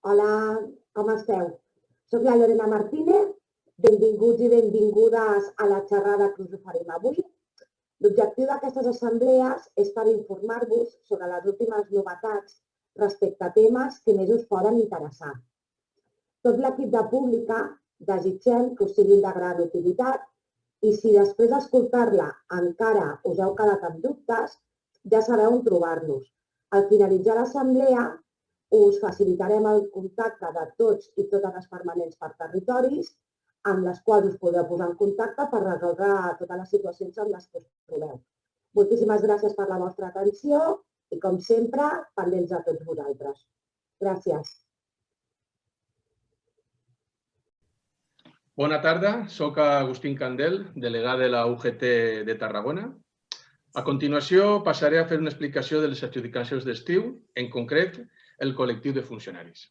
Hola, com esteu? Soc la Lorena Martínez. Benvinguts i benvingudes a la xerrada que us oferim avui. L'objectiu d'aquestes assemblees és per informar-vos sobre les últimes novetats respecte a temes que més us poden interessar. Tot l'equip de Pública desitgem que us siguin de gran utilitat i si després d'escoltar-la encara us heu quedat amb dubtes, ja sabeu on trobar-nos. Al finalitzar l'assemblea us facilitarem el contacte de tots i totes les permanents per territoris amb les quals us podeu posar en contacte per resoldre totes les situacions en les que us trobeu. Moltíssimes gràcies per la vostra atenció i, com sempre, pendents de tots vosaltres. Gràcies. Bona tarda, soc Agustín Candel, delegat de la UGT de Tarragona. A continuació passaré a fer una explicació de les adjudicacions d'estiu, en concret, el col·lectiu de funcionaris.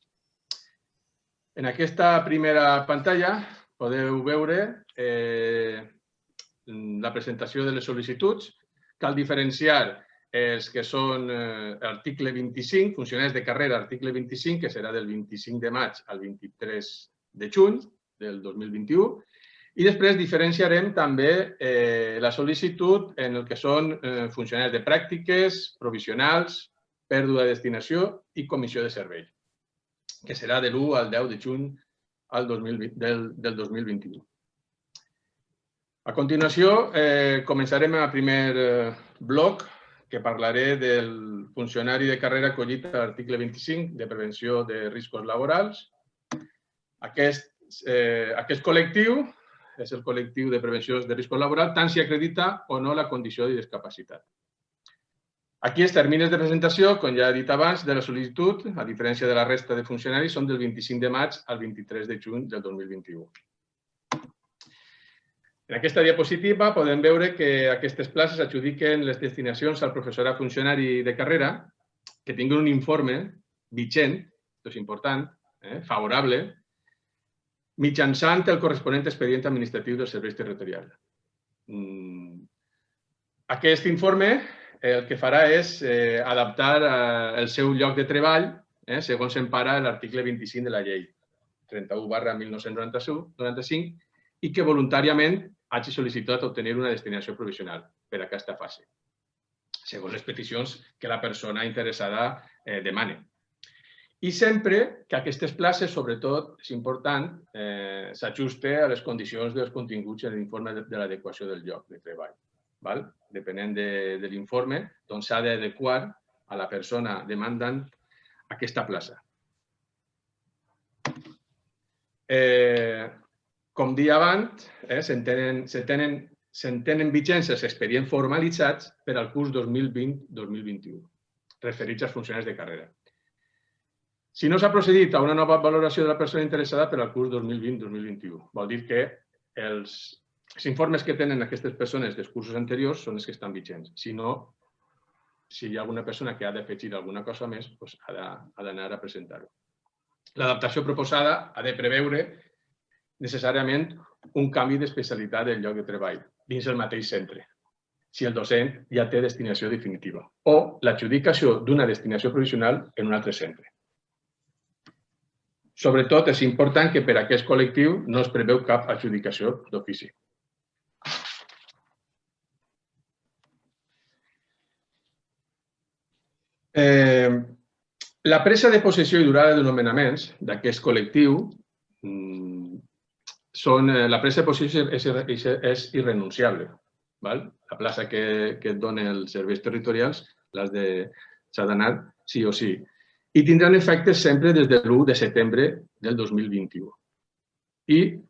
En aquesta primera pantalla podeu veure la presentació de les sol·licituds. Cal diferenciar els que són article 25, funcionaris de carrera, article 25, que serà del 25 de maig al 23 de juny del 2021, i després diferenciarem també la sol·licitud en el que són funcionaris de pràctiques, provisionals, pèrdua de destinació i comissió de servei, que serà de l'1 al 10 de juny del 2021. A continuació, començarem el primer bloc, que parlaré del funcionari de carrera acollit a l'article 25 de prevenció de riscos laborals. Aquest col·lectiu és el col·lectiu de prevenció de riscos laborals, tant si acredita o no la condició de discapacitat. Aquí els terminis de presentació, com ja he dit abans, de la sol·licitud, a diferència de la resta de funcionaris, són del 25 de maig al 23 de juny del 2021. En aquesta diapositiva podem veure que aquestes places adjudiquen les destinacions al professorat funcionari de carrera que tinguin un informe vigent, això és important, favorable, mitjançant el corresponent expedient administratiu dels serveis territorials. Aquest informe el que farà és adaptar el seu lloc de treball segons s'empara l'article 25 de la llei 31/1995 i que voluntàriament hagi sol·licitat obtenir una destinació provisional per a aquesta fase, segons les peticions que la persona interessada demani. I sempre que aquestes places, sobretot, és important, s'ajusten a les condicions dels continguts en l'informe de l'adequació del lloc de treball. Depenent de l'informe, s'ha d'adequar a la persona demandant aquesta plaça. Com deia abans, s'entenen vigents els expedients formalitzats per al curs 2020-2021, referits als funcionaris de carrera. Si no s'ha procedit a una nova valoració de la persona interessada per al curs 2020-2021, vol dir que els informes que tenen aquestes persones dels cursos anteriors són els que estan vigents. Si no, si hi ha alguna persona que ha d'afegir alguna cosa més, ha d'anar a presentar-ho. L'adaptació proposada ha de preveure necessàriament un canvi d'especialitat del lloc de treball dins el mateix centre, si el docent ja té destinació definitiva, o l'adjudicació d'una destinació provisional en un altre centre. Sobretot, és important que per a aquest col·lectiu no es preveu cap adjudicació d'ofici. La presa de possessió i durada de nomenaments d'aquest col·lectiu, la presa de possessió és irrenunciable. La plaça que et donen els serveis territorials s'ha d'anar sí o sí. I tindran efectes sempre des de l'1 de setembre del 2021. I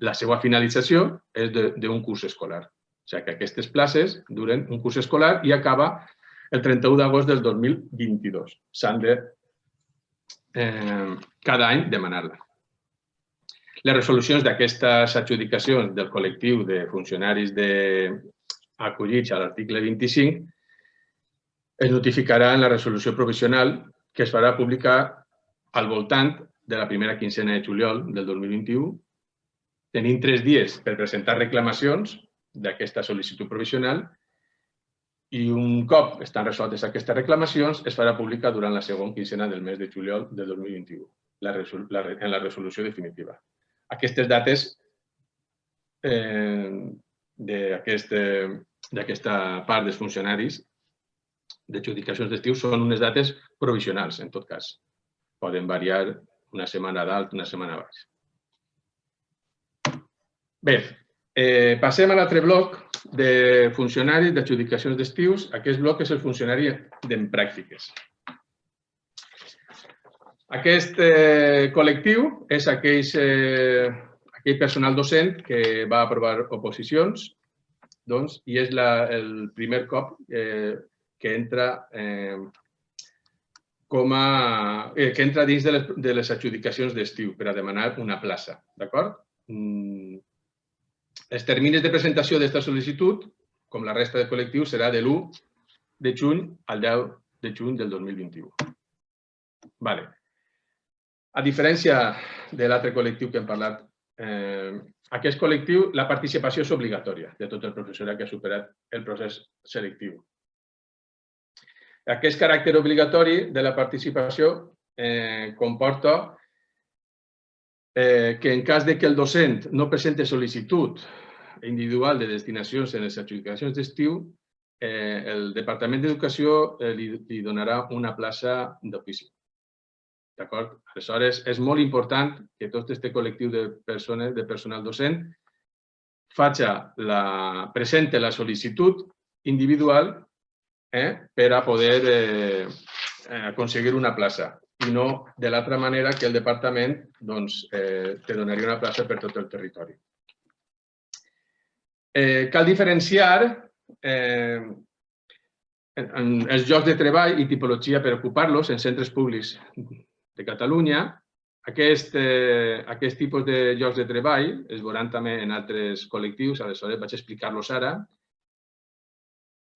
la seva finalització és d'un curs escolar. O sigui que aquestes places duren un curs escolar i acaba el 31 d'agost del 2022. S'han de cada any demanar-la. Les resolucions d'aquestes adjudicacions del col·lectiu de funcionaris acollits a l'article 25 es notificarà en la resolució provisional que es farà pública al voltant de la primera quincena de juliol del 2021, tenint 3 dies per presentar reclamacions d'aquesta sol·licitud provisional I un cop estan resoltes aquestes reclamacions, es farà pública durant la segona quincena del mes de juliol del 2021, en la resolució definitiva. Aquestes dates d'aquesta part dels funcionaris d'adjudicacions d'estiu són unes dates provisionals, en tot cas. Poden variar una setmana dalt, una setmana baix. Bé, passem a l'altre bloc de funcionaris d'adjudicacions d'estius. Aquest bloc és el funcionari en pràctiques. Aquest col·lectiu és aquell personal docent que va aprovar oposicions i és el primer cop que entra dins de les adjudicacions d'estiu per a demanar una plaça. D'acord? Els terminis de presentació d'aquesta sol·licitud, com la resta de col·lectius, serà de l'1 de juny al 10 de juny del 2021. A diferència de l'altre col·lectiu que hem parlat, aquest col·lectiu, la participació és obligatòria de tot el professorat que ha superat el procés selectiu. Aquest caràcter obligatori de la participació comporta que en cas que el docent no presenti sol·licitud individual de destinacions en les adjudicacions d'estiu, el Departament d'Educació li donarà una plaça d'ofici. D'acord? Aleshores, és molt important que tot aquest col·lectiu de persones, de personal docent, presenti la sol·licitud individual per a poder aconseguir una plaça i no de l'altra manera que el departament te donaria una plaça per tot el territori. Cal diferenciar els llocs de treball i tipologia per ocupar-los en centres públics de Catalunya. Aquest tipus de llocs de treball es veuran també en altres col·lectius, aleshores vaig explicar-los ara.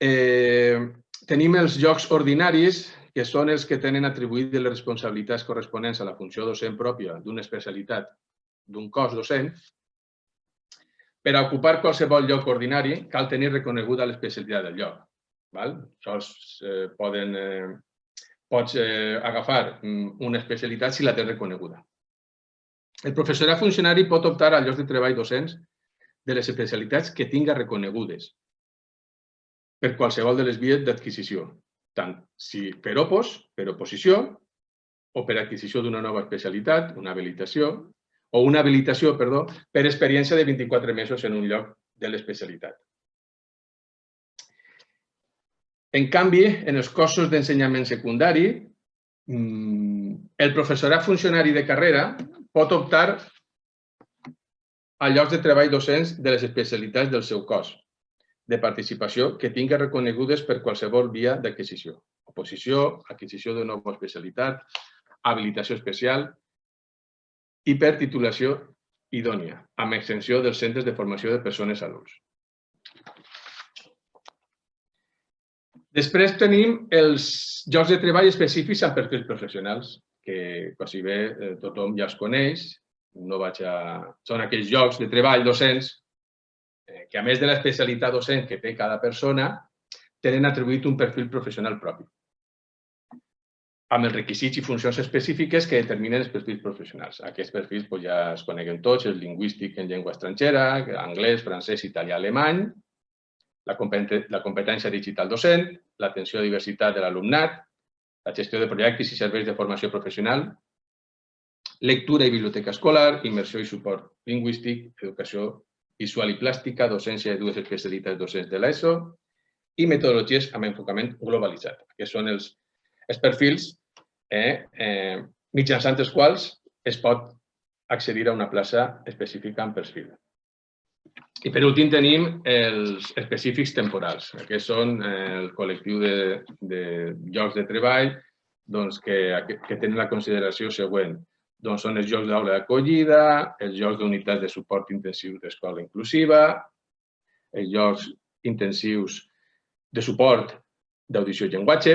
Tenim els llocs ordinaris, que són els que tenen atribuïdes les responsabilitats corresponents a la funció docent pròpia d'una especialitat d'un cos docent. Per a ocupar qualsevol lloc ordinari cal tenir reconeguda l'especialitat del lloc. Pots agafar una especialitat si la tens reconeguda. El professorat funcionari pot optar a llocs de treball docents de les especialitats que tinga reconegudes per qualsevol de les vies d'adquisició, tant per oposició o per adquisició d'una nova especialitat, una habilitació, per experiència de 24 mesos en un lloc de l'especialitat. En canvi, en els cursos d'ensenyament secundari, el professorat funcionari de carrera pot optar a llocs de treball docents de les especialitats del seu cos de participació que tinga reconegudes per qualsevol via d'adquisició. Oposició, adquisició de nova especialitat, habilitació especial i per titulació idònia, amb extensió dels centres de formació de persones adults. Després tenim els llocs de treball específics amb perfils professionals, que quasi bé tothom ja els coneix. Són aquells llocs de treball docents que, a més de l'especialitat docent que té cada persona, tenen atribuït un perfil professional propi, amb els requisits i funcions específiques que determinen els perfils professionals. Aquests perfils ja es coneguen tots, el lingüístic en llengua estrangera, anglès, francès, italià, alemany, la competència digital docent, l'atenció a la diversitat de l'alumnat, la gestió de projectes i serveis de formació professional, lectura i biblioteca escolar, immersió i suport lingüístic, educació visual i plàstica, docència de dues especialitats docents de l'ESO i metodologies amb enfocament globalitzat. Aquests són els perfils mitjançant els quals es pot accedir a una plaça específica en perfil. I per últim tenim els específics temporals. Aquests són el col·lectiu de llocs de treball que tenen la consideració següent. Són els llocs d'aula d'acollida, els llocs d'unitats de suport intensiu d'escola inclusiva, els llocs intensius de suport d'audició i llenguatge,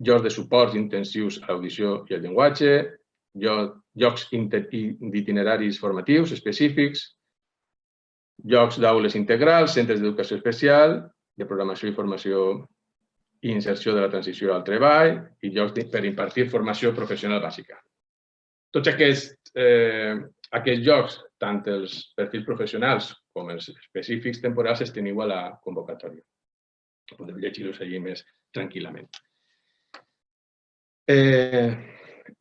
llocs de suport intensius a l'audició i el llenguatge, llocs d'itineraris formatius específics, llocs d'aules integrals, centres d'educació especial, de programació i formació i inserció de la transició al treball i llocs per impartir formació professional bàsica. Tots aquests llocs, tant els perfils professionals com els específics temporals, estan igual a la convocatòria. Podem llegir-los allí més tranquil·lament.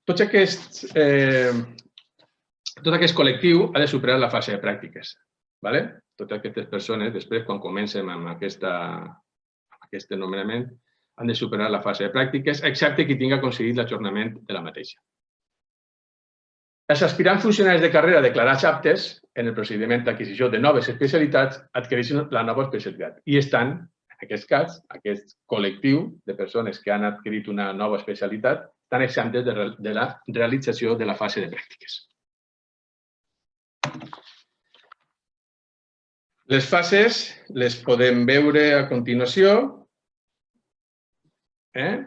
Tot aquest col·lectiu ha de superar la fase de pràctiques. Totes aquestes persones, després, quan comencem amb aquest nomenament, han de superar la fase de pràctiques, excepte qui tingui aconseguit l'ajornament de la mateixa. Els aspirants funcionaris de carrera declarats aptes en el procediment d'adquisició de noves especialitats adquireixen la nova especialitat i estan, en aquest cas, aquest col·lectiu de persones que han adquirit una nova especialitat, estan exemptes de la realització de la fase de pràctiques. Les fases les podem veure a continuació.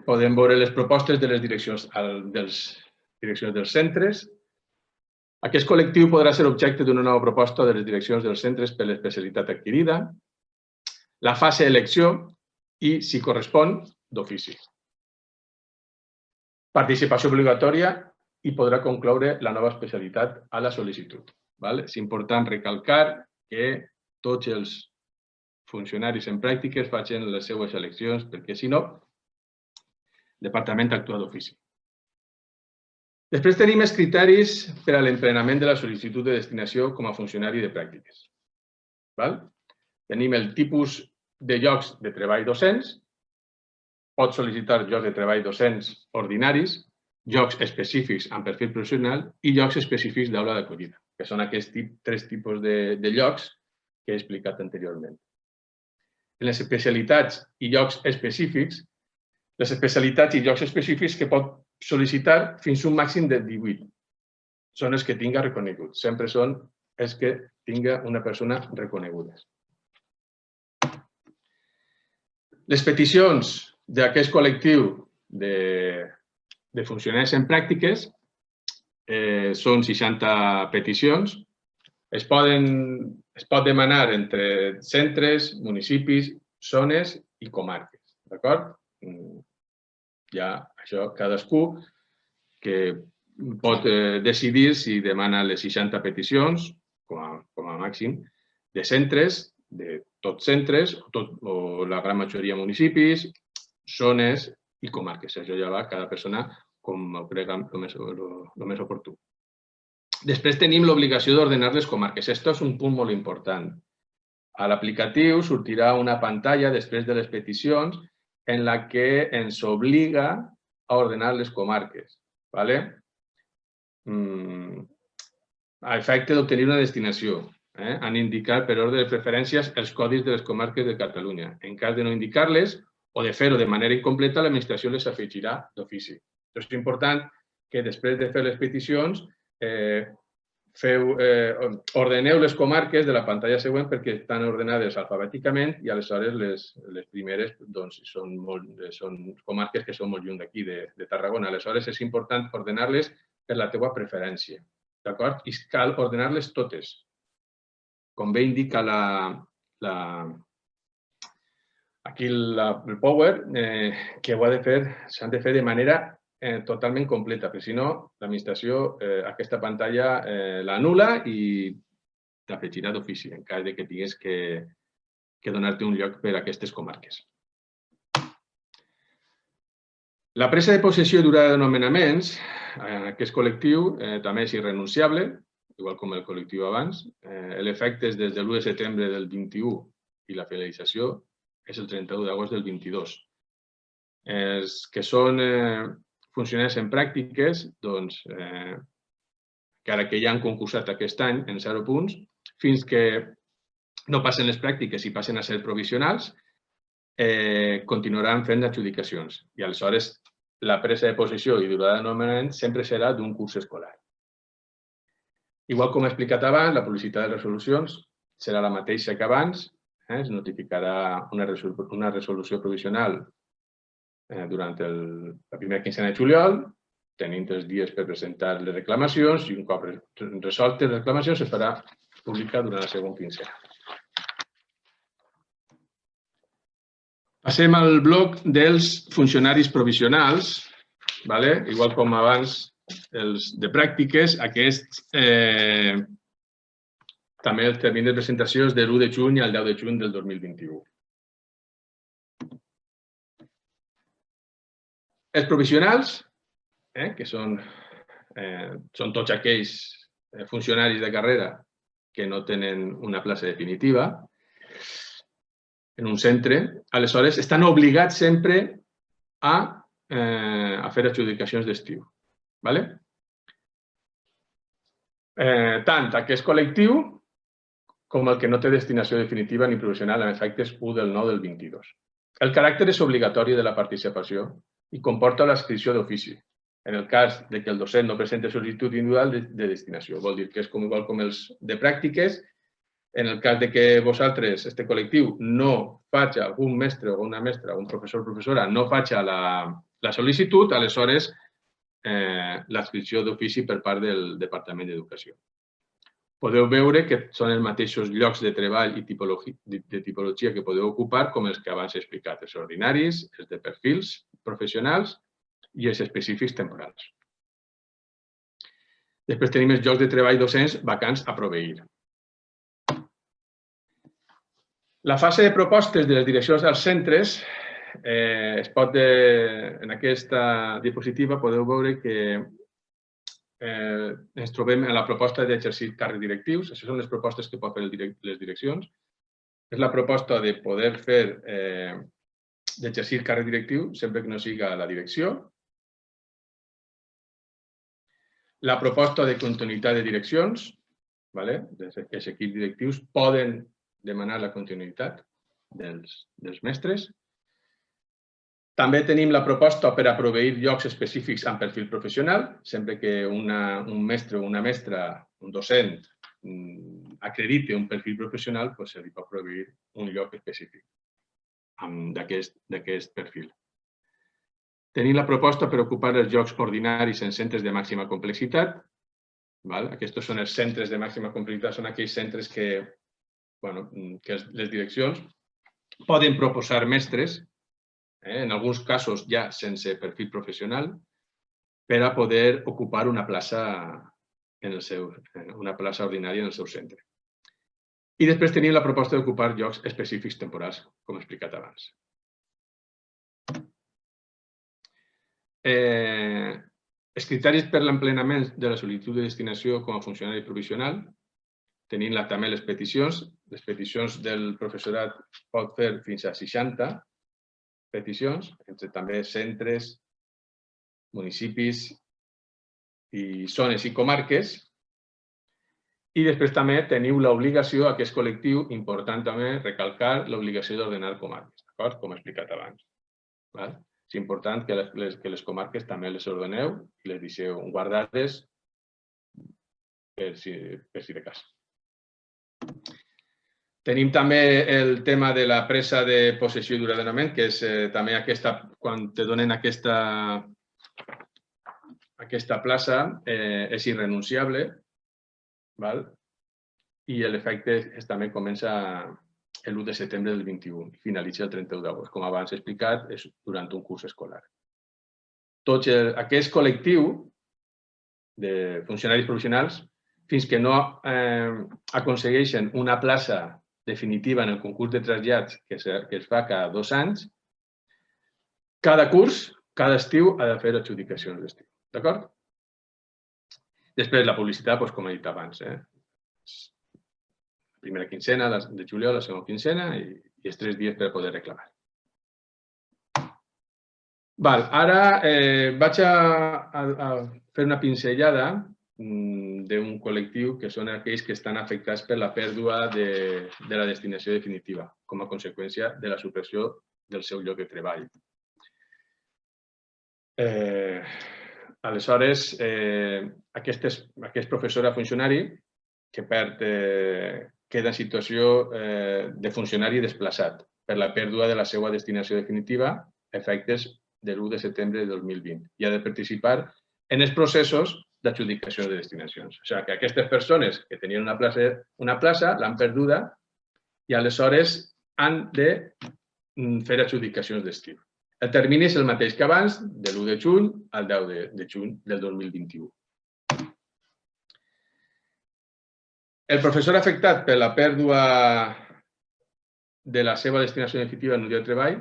Podem veure les propostes de les direccions dels centres. Aquest col·lectiu podrà ser objecte d'una nova proposta de les direccions dels centres per l'especialitat adquirida, la fase d'elecció i, si correspon, d'ofici. Participació obligatòria i podrà concloure la nova especialitat a la sol·licitud. És important recalcar que tots els funcionaris en pràctiques facin les seues eleccions perquè, si no, el departament actua d'ofici. Després tenim els criteris per a l'emplenament de la sol·licitud de destinació com a funcionari de pràctiques. Tenim el tipus de llocs de treball docents, pot sol·licitar llocs de treball docents ordinaris, llocs específics amb perfil professional i llocs específics d'aula d'acollida, que són aquests tres tipus de llocs que he explicat anteriorment. En les especialitats i llocs específics, les especialitats i llocs específics que pot sol·licitar fins a un màxim de 18. Són els que tinga reconeguts. Sempre són els que tinga una persona reconeguda. Les peticions d'aquest col·lectiu de funcionaris en pràctiques són 60 peticions. Es pot demanar entre centres, municipis, zones i comarques. D'acord? Hi ha això, cadascú que pot decidir si demana les 60 peticions, com a màxim, de centres, de tots centres, o la gran majoria municipis, zones i comarques. Això ja va cada persona com ho crega el més oportú. Després tenim l'obligació d'ordenar les comarques. Això és un punt molt important. A l'aplicatiu sortirà una pantalla després de les peticions en la que ens obliga a ordenar les comarques. A efecte d'obtenir una destinació. Han d'indicar per ordre de preferències els codis de les comarques de Catalunya. En cas de no indicar-les o de fer-ho de manera incompleta, l'administració les afegirà d'ofici. És important que després de fer les peticions ordeneu les comarques de la pantalla següent perquè estan ordenades alfabèticament i aleshores les primeres són comarques que són molt lluny d'aquí, de Tarragona. Aleshores és important ordenar-les per la teva preferència. D'acord? I cal ordenar-les totes. Com bé indica aquí el Power, que s'han de fer de manera totalment completa, perquè si no, l'administració aquesta pantalla l'anul·la i t'afegirà d'ofici en cas que tinguis que donar-te un lloc per a aquestes comarques. La presa de possessió i durada de nomenaments, aquest col·lectiu també és irrenunciable, igual com el col·lectiu abans. L'efecte és des de l'1 de setembre del 21 i la finalització és el 31 d'agost del 22. Els que són funcionaris en pràctiques, doncs, encara que ja han concursat aquest any en 0 punts, fins que no passen les pràctiques i passen a ser provisionals, continuaran fent adjudicacions. I aleshores la presa de possessió i durada de nomenament sempre serà d'un curs escolar. Igual com he explicat abans, la publicitat de resolucions serà la mateixa que abans. Es notificarà una resolució provisional durant la primera quincena de juliol, tenint 3 dies per presentar les reclamacions i un cop resoltes les reclamacions es farà pública durant la següent quincena. Passem al bloc dels funcionaris provisionals, igual com abans els de pràctiques, aquests també el termini de presentació és de l'1 de juny al 10 de juny del 2021. Els provisionals, que són tots aquells funcionaris de carrera que no tenen una plaça definitiva en un centre, aleshores estan obligats sempre a fer adjudicacions d'estiu. Tant aquest col·lectiu com el que no té destinació definitiva ni provisional en efectes 1 del 9 del 22. El caràcter és obligatori de la participació i comporta l'inscripció d'ofici, en el cas que el docent no presenta sol·licitud individual de destinació. Vol dir que és igual com els de pràctiques. En el cas que vosaltres, aquest col·lectiu, no faci algun mestre o una mestra, un professor o professora, no faci la sol·licitud, aleshores l'inscripció d'ofici per part del Departament d'Educació. Podeu veure que són els mateixos llocs de treball i de tipologia que podeu ocupar com els que abans he explicat, els ordinaris, els de perfils professionals i els específics temporals. Després tenim els llocs de treball docents vacants a proveir. La fase de propostes de les direccions dels centres en aquesta diapositiva podeu veure que ens trobem en la proposta d'exercir càrrecs directius. Aquestes són les propostes que poden fer les direccions. És la proposta de poder fer d'exercir càrrec directiu sempre que no siga la direcció. La proposta de continuïtat de direccions. Els equips directius poden demanar la continuïtat dels mestres. També tenim la proposta per a proveir llocs específics amb perfil professional. Sempre que un mestre o una mestra, un docent, acrediti un perfil professional, se li pot proveir un lloc específic d'aquest perfil. Tenim la proposta per ocupar els llocs ordinaris en centres de màxima complexitat. Aquests són els centres de màxima complexitat, són aquells centres que les direccions poden proposar mestres, en alguns casos ja sense perfil professional, per a poder ocupar una plaça ordinària en el seu centre. I després tenim la proposta d'ocupar llocs específics temporals, com he explicat abans. Els criteris per l'emplenament de la sol·licitud de destinació com a funcionari provisional. Tenim també les peticions. Les peticions del professorat pot fer fins a 60 peticions, entre també centres, municipis i zones i comarques. I després també teniu l'obligació, aquest col·lectiu, important també recalcar l'obligació d'ordenar comarques, com he explicat abans. És important que les comarques també les ordeneu i les deixeu guardades per si de cas. Tenim també el tema de la presa de possessió i d'ordenament, que és també quan te donen aquesta plaça, és irrenunciable, i l'efecte també comença l'1 de setembre del 21 i finalitza el 31 d'agost. Com abans he explicat, és durant un curs escolar. Tot aquest col·lectiu de funcionaris professionals, fins que no aconsegueixen una plaça definitiva en el concurs de trasllats que es fa cada 2 anys, cada curs, cada estiu, ha de fer adjudicacions d'estiu. D'acord? Després, la publicitat, com he dit abans, la primera quincena de juliol, la segona quincena i els 3 dies per poder reclamar. Ara vaig a fer una pinzellada d'un col·lectiu que són aquells que estan afectats per la pèrdua de la destinació definitiva com a conseqüència de la supressió del seu lloc de treball. Aleshores, aquest professor a funcionari que queda en situació de funcionari desplaçat per la pèrdua de la seva destinació definitiva a efectes de l'1 de setembre de 2020 i ha de participar en els processos d'adjudicació de destinacions. O sigui, que aquestes persones que tenien una plaça l'han perduda i aleshores han de fer adjudicacions d'estiu. El termini és el mateix que abans, de l'1 de juny al 10 de juny del 2021. El professor afectat per la pèrdua de la seva destinació definitiva en un lloc de treball,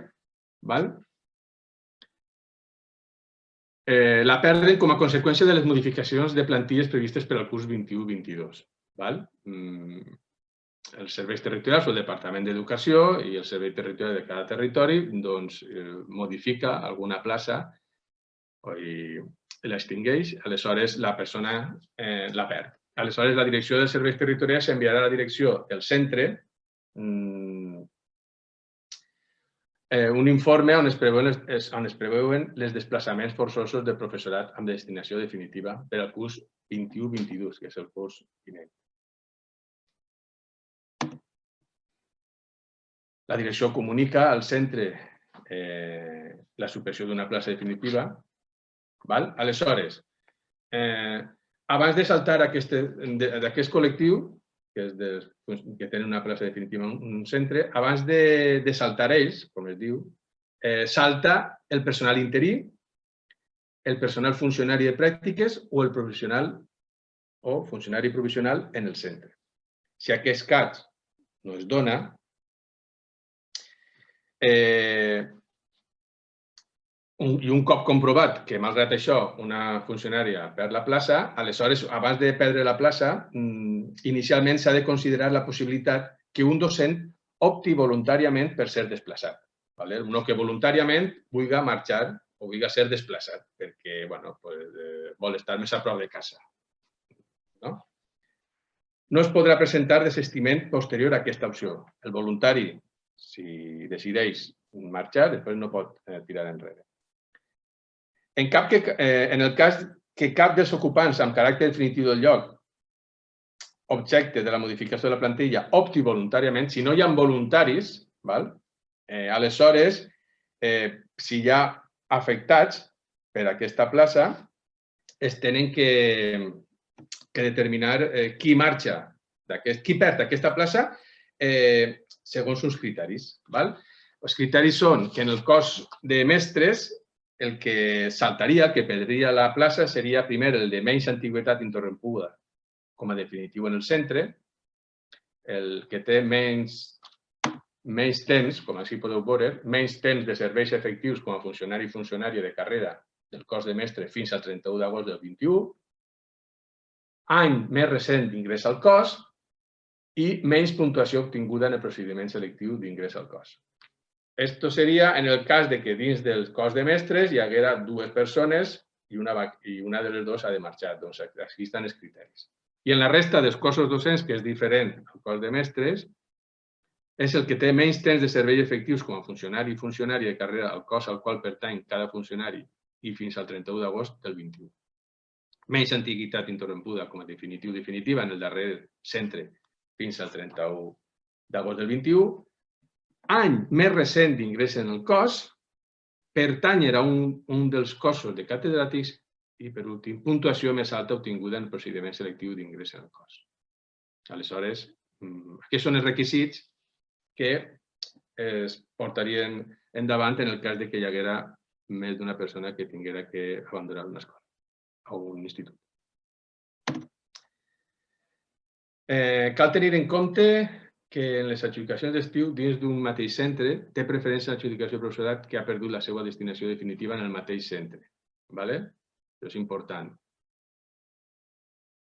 la perden com a conseqüència de les modificacions de plantilles previstes per al curs 21-22. Els serveis territorials, el Departament d'Educació i el servei territorial de cada territori modifica alguna plaça i l'extingeix, aleshores la persona la perd. Aleshores, la direcció dels serveis territorials enviarà a la direcció del centre un informe on es preveuen els desplaçaments forçosos del professorat amb destinació definitiva per al curs 21-22, que és el curs vinent. La direcció comunica al centre la supressió d'una plaça definitiva. Aleshores, abans de saltar d'aquest col·lectiu, que tenen una plaça definitiva en un centre, abans de saltar ells, com es diu, salta el personal interí, el personal funcionari de pràctiques o el professional o funcionari provisional en el centre. Si aquest cas no es dona, i un cop comprovat que, malgrat això, una funcionària perd la plaça, aleshores, abans de perdre la plaça, inicialment s'ha de considerar la possibilitat que un docent opti voluntàriament per ser desplaçat. No que voluntàriament vulgui marxar o vulgui ser desplaçat, perquè vol estar més a prop de casa. No es podrà presentar desistiment posterior a aquesta opció. El voluntari, si decideix marxar, després no pot tirar enrere. En el cas que cap dels ocupants amb caràcter definitiu del lloc, objecte de la modificació de la plantilla, opti voluntàriament, si no hi ha voluntaris, aleshores, si hi ha afectats per aquesta plaça, es tenen que determinar qui marxa, qui perd aquesta plaça segons uns criteris. Els criteris són que en el cos de mestres el que saltaria, el que perdria la plaça, seria primer el de menys antigüitat interrompuda com a definitiu en el centre, el que té menys temps, com així podeu veure, menys temps de serveis efectius com a funcionari i funcionària de carrera del cos de mestre fins al 31 d'agost del 21, any més recent d'ingrés al cos i menys puntuació obtinguda en el procediment selectiu d'ingrés al cos. Esto seria en el cas de que dins del cos de mestres hi haguera dues persones i una de les dues ha de marxar. Doncs aquí estan els criteris. I en la resta dels cossos docents, que és diferent al cos de mestres, és el que té menys temps de servei efectius com a funcionari i funcionària de carrera al cos al qual pertany cada funcionari i fins al 31 d'agost del 21. Menys antiguitat interrompuda com a definitiva en el darrer centre fins al 31 d'agost del 21. Any més recent d'ingrés en el cos, pertànyer a un dels cossos de catedràtics i, per últim, puntuació més alta obtinguda en el procediment selectiu d'ingrés en el cos. Aleshores, aquests són els requisits que es portarien endavant en el cas que hi haguera més d'una persona que tinguera que abandonar una escola o un institut. Cal tenir en compte que en les adjudicacions d'estiu dins d'un mateix centre té preferència l'adjudicació de professorat que ha perdut la seva destinació definitiva en el mateix centre. Això és important.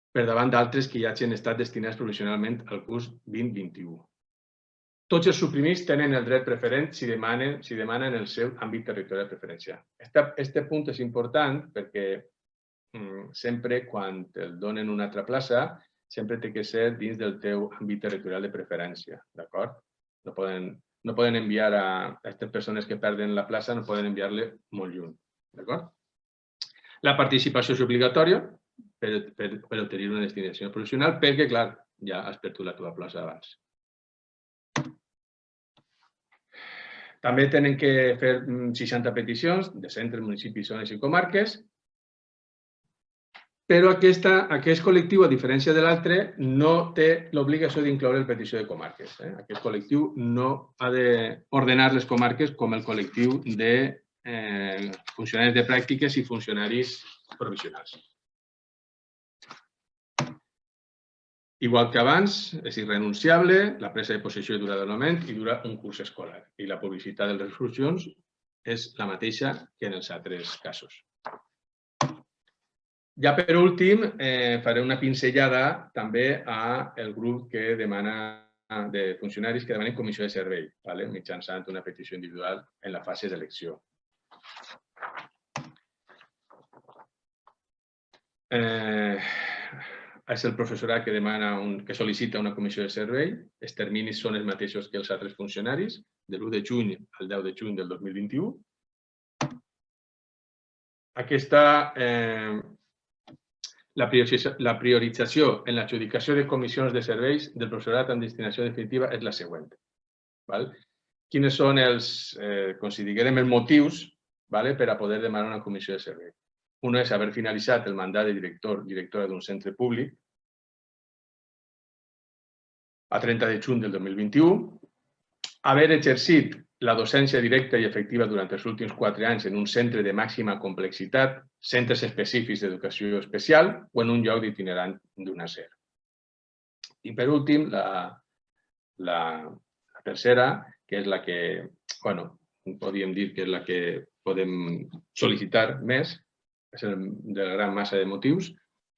Per davant d'altres que ja hagin estat destinats provisionalment al curs 2021. Tots els suprimits tenen el dret preferent si demanen el seu àmbit territorial preferencial. Aquest punt és important perquè sempre quan et donen una altra plaça sempre té que ser dins del teu àmbit territorial de preferència, d'acord? No poden enviar a aquestes persones que perden la plaça, no poden enviar-le molt lluny, d'acord? La participació és obligatòria per obtenir una destinació professional perquè, clar, ja has perdut la teva plaça abans. També tenen que fer 60 peticions de centres, municipis, zones i comarques. però aquest col·lectiu, a diferència de l'altre, no té l'obligació d'incloure el petició de comarques. Aquest col·lectiu no ha d'ordenar les comarques com el col·lectiu de funcionaris de pràctiques i funcionaris provisionals. Igual que abans, és irrenunciable la presa de possessió i durada del nomenament i dura un curs escolar. I la publicitat de les resolucions és la mateixa que en els altres casos. Ja per últim, faré una pinzellada també al grup que demana de funcionaris que demanen comissió de servei, mitjançant una petició individual en la fase d'elecció. És el professorat que que sol·licita una comissió de servei. Els terminis són els mateixos que els altres funcionaris, de l'1 de juny al 10 de juny del 2021. La priorització en l'adjudicació de comissions de serveis del professorat amb destinació definitiva és la següent. Quins són els motius per a poder demanar una comissió de servei? Un és haver finalitzat el mandat de director o directora d'un centre públic a 30 de juny del 2021, haver exercit la docència directa i efectiva durant els últims 4 anys en un centre de màxima complexitat, centres específics d'educació especial o en un lloc d'itinerant d'una SER. I per últim, la tercera, que és la que, podríem dir que és la que podem sol·licitar més, és de la gran massa de motius,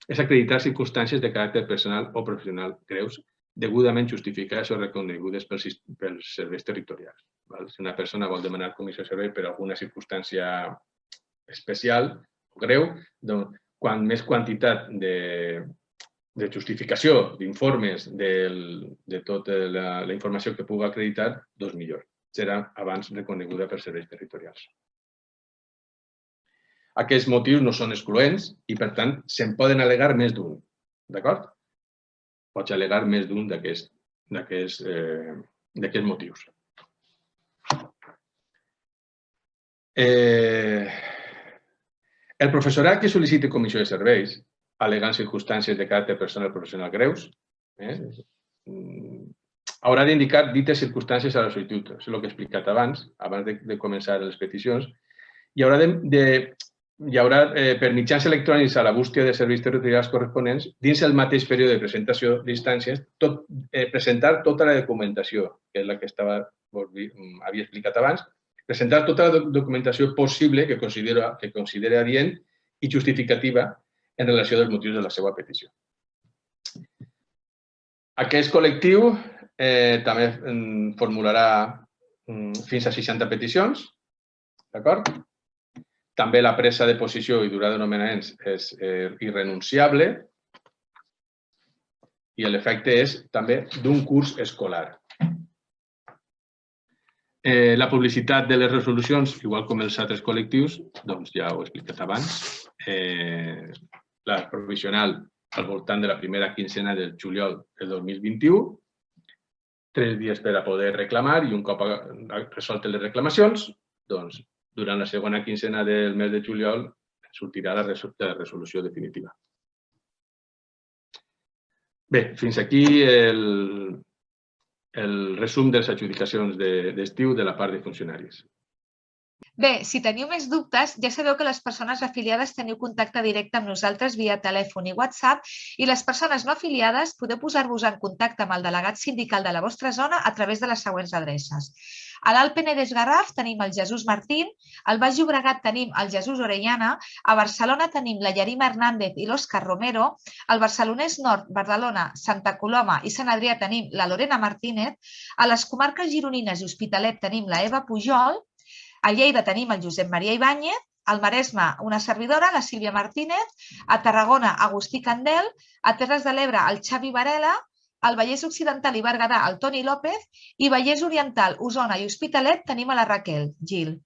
és acreditar circumstàncies de caràcter personal o professional greus degudament justificades o reconegudes pels serveis territorials. Si una persona vol demanar comissió de servei per alguna circumstància especial o greu, quan més quantitat de justificació, d'informes, de tota la informació que pugui acreditar, doncs millor. Serà abans reconeguda pels serveis territorials. Aquests motius no són excloents i, per tant, se'n poden al·legar més d'un. D'acord? Pots al·legar més d'un d'aquests motius. El professorat que sol·liciti comissió de serveis, al·legant circumstàncies de caràcter personal o professional greus, haurà d'indicar dites circumstàncies a la sol·licitud. És el que he explicat abans de començar les peticions. Hi haurà, per mitjans electrònics a la bústia de serveis territorials corresponents, dins el mateix període de presentació d'instàncies, presentar tota la documentació, que és la que havia explicat abans, presentar tota la documentació possible que consideri adient i justificativa en relació als motius de la seva petició. Aquest col·lectiu també formularà fins a 60 peticions, d'acord? També la presa de posició i durada de nomenaments és irrenunciable i l'efecte és també d'un curs escolar. La publicitat de les resolucions, igual com els altres col·lectius, doncs ja ho he explicat abans. La provisional al voltant de la primera quincena de juliol del 2021, 3 dies per a poder reclamar i un cop resoltes les reclamacions, doncs durant la segona quincena del mes de juliol sortirà la resolució definitiva. Bé, fins aquí el resum de les adjudicacions d'estiu de la part de funcionaris. Bé, si teniu més dubtes, ja sabeu que les persones afiliades teniu contacte directe amb nosaltres via telèfon i WhatsApp i les persones no afiliades podeu posar-vos en contacte amb el delegat sindical de la vostra zona a través de les següents adreces. A l'Alt Penedès Garraf tenim el Jesús Martín, al Baix Llobregat tenim el Jesús Orellana, a Barcelona tenim la Yarima Hernández i l'Òscar Romero, al Barcelonès Nord, Badalona, Santa Coloma i Sant Adrià tenim la Lorena Martínez, a les comarques gironines i Hospitalet tenim la Eva Pujol, a Lleida tenim el Josep Maria Ibáñez, al Maresme una servidora, la Sílvia Martínez, a Tarragona Agustí Candel, a Terres de l'Ebre el Xavi Varela, al Vallès Occidental i Berguedà el Toni López i Vallès Oriental, Osona i Hospitalet tenim a la Raquel Gil.